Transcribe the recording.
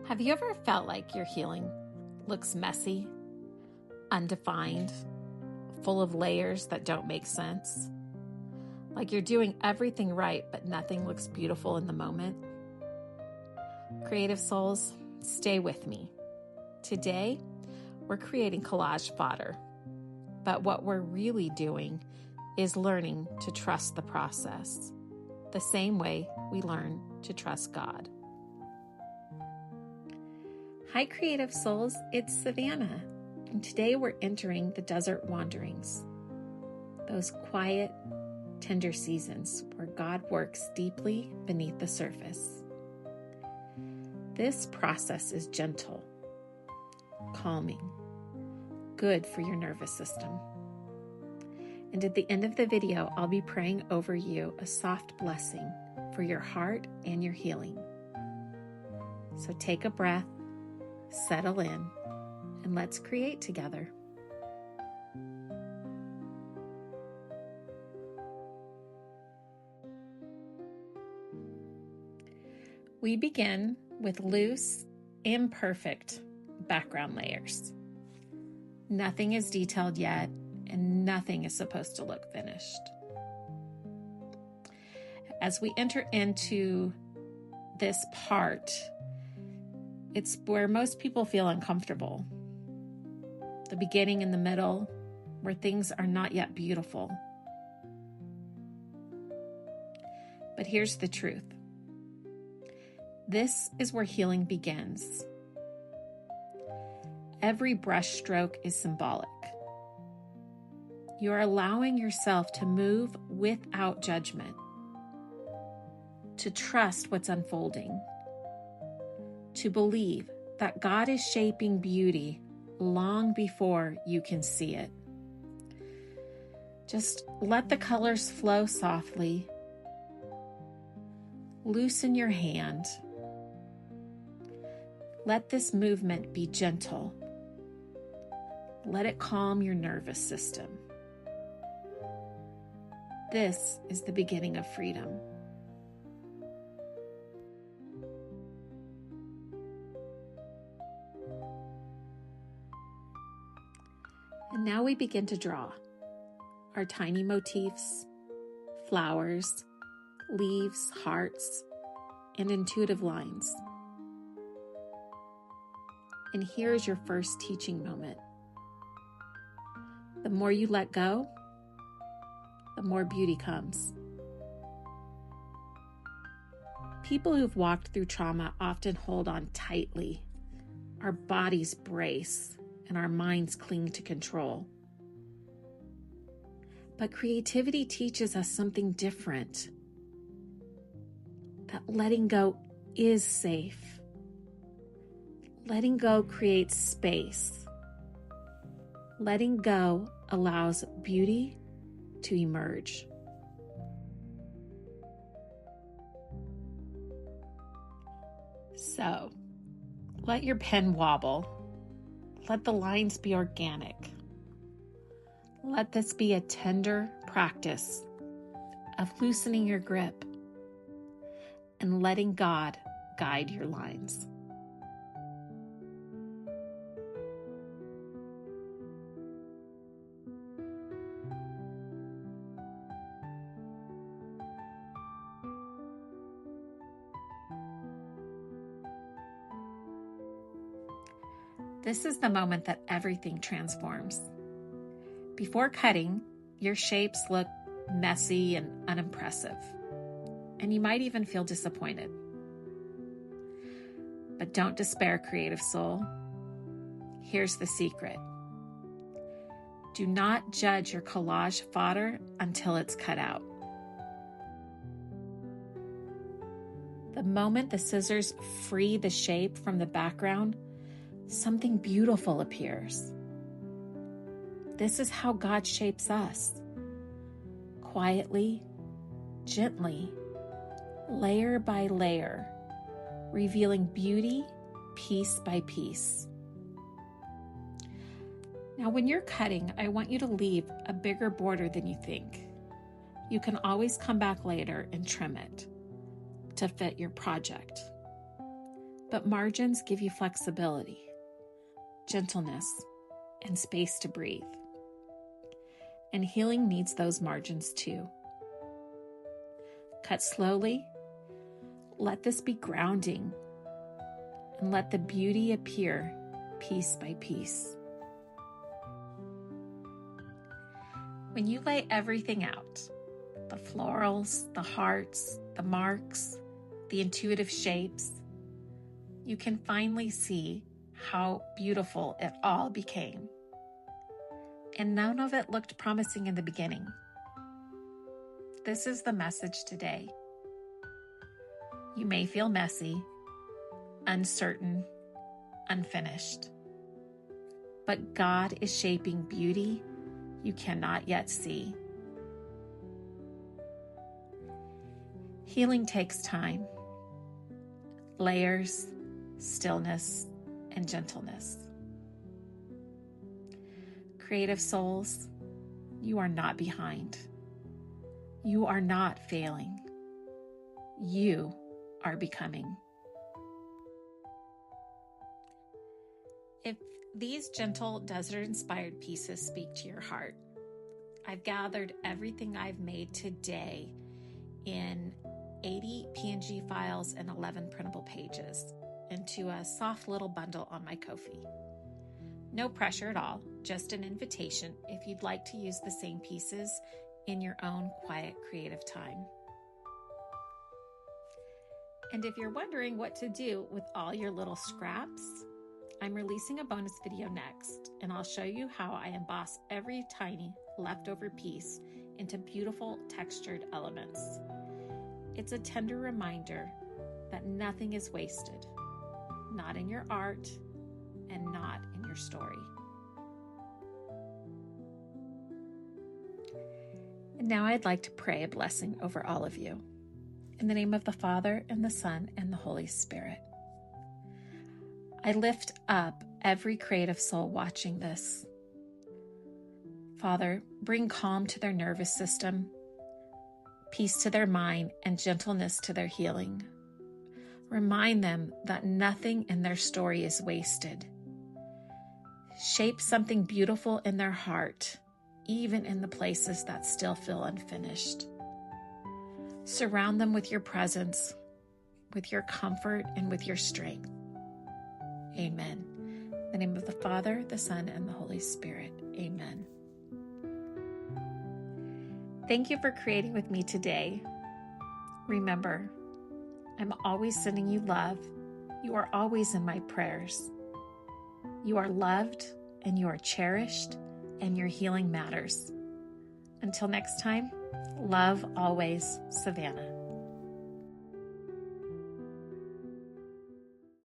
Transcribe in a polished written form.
Have you ever felt like your healing looks messy, undefined, full of layers that don't make sense? Like you're doing everything right, but nothing looks beautiful in the moment? Creative souls, stay with me. Today, we're creating collage fodder, but what we're really doing is learning to trust the process, the same way we learn to trust God. Hi, creative souls, it's Savana, and today we're entering the desert wanderings, those quiet, tender seasons where God works deeply beneath the surface. This process is gentle, calming, good for your nervous system. And at the end of the video, I'll be praying over you a soft blessing for your heart and your healing. So take a breath, settle in, and let's create together. We begin with loose, imperfect background layers. Nothing is detailed yet, and nothing is supposed to look finished. As we enter into this part, it's where most people feel uncomfortable. The beginning and the middle, where things are not yet beautiful. But here's the truth. This is where healing begins. Every brush stroke is symbolic. You are allowing yourself to move without judgment, to trust what's unfolding, to believe that God is shaping beauty long before you can see it. Just let the colors flow softly. Loosen your hand. Let this movement be gentle. Let it calm your nervous system. This is the beginning of freedom. And now we begin to draw our tiny motifs, flowers, leaves, hearts, and intuitive lines. And here's your first teaching moment. The more you let go, the more beauty comes. People who've walked through trauma often hold on tightly. Our bodies brace and our minds cling to control. But creativity teaches us something different. That letting go is safe. Letting go creates space. Letting go allows beauty to emerge. So, let your pen wobble. Let the lines be organic. Let this be a tender practice of loosening your grip and letting God guide your lines. This is the moment that everything transforms. Before cutting, your shapes look messy and unimpressive, and you might even feel disappointed. But don't despair, creative soul. Here's the secret. Do not judge your collage fodder until it's cut out. The moment the scissors free the shape from the background, something beautiful appears. This is how God shapes us. Quietly, gently, layer by layer, revealing beauty piece by piece. Now, when you're cutting, I want you to leave a bigger border than you think. You can always come back later and trim it to fit your project. But margins give you flexibility, gentleness, and space to breathe. And healing needs those margins too. Cut slowly. Let this be grounding, and let the beauty appear piece by piece. When you lay everything out, the florals, the hearts, the marks, the intuitive shapes, you can finally see how beautiful it all became. And none of it looked promising in the beginning. This is the message today. You may feel messy, uncertain, unfinished. But God is shaping beauty you cannot yet see. Healing takes time, layers, stillness, and gentleness. Creative souls, you are not behind. You are not failing. You are becoming. If these gentle desert-inspired pieces speak to your heart, I've gathered everything I've made today in 80 PNG files and 11 printable pages into a soft little bundle on my Ko-fi. No pressure at all, just an invitation if you'd like to use the same pieces in your own quiet, creative time. And if you're wondering what to do with all your little scraps, I'm releasing a bonus video next, and I'll show you how I emboss every tiny leftover piece into beautiful textured elements. It's a tender reminder that nothing is wasted, not in your art and not in your story. And now I'd like to pray a blessing over all of you. In the name of the Father, and the Son, and the Holy Spirit. I lift up every creative soul watching this. Father, bring calm to their nervous system, peace to their mind, and gentleness to their healing. Remind them that nothing in their story is wasted. Shape something beautiful in their heart, even in the places that still feel unfinished. Surround them with your presence, with your comfort, and with your strength. Amen. In the name of the Father, the Son, and the Holy Spirit. Amen. Thank you for creating with me today. Remember, I'm always sending you love. You are always in my prayers. You are loved, and you are cherished, and your healing matters. Until next time, love always, Savana.